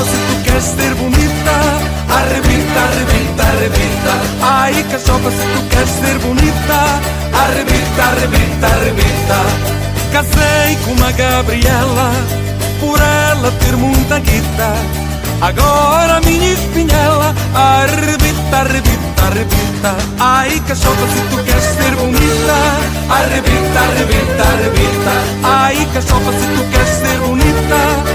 cachopa se tu queres ser bonita. Arrebita, arrebita, arrebita. Ai, cachopa se tu queres ser bonita. Arrebita, arrebita, arrebita. Casei com uma Gabriela, por ela ter muita guita. Agora a minha espinhela arrebita, arrebita, arrebita. Ai, cachopa se tu queres ser bonita. Arrebita, arrebita, arrebita. Ai, cachopa se tu queres ser bonita.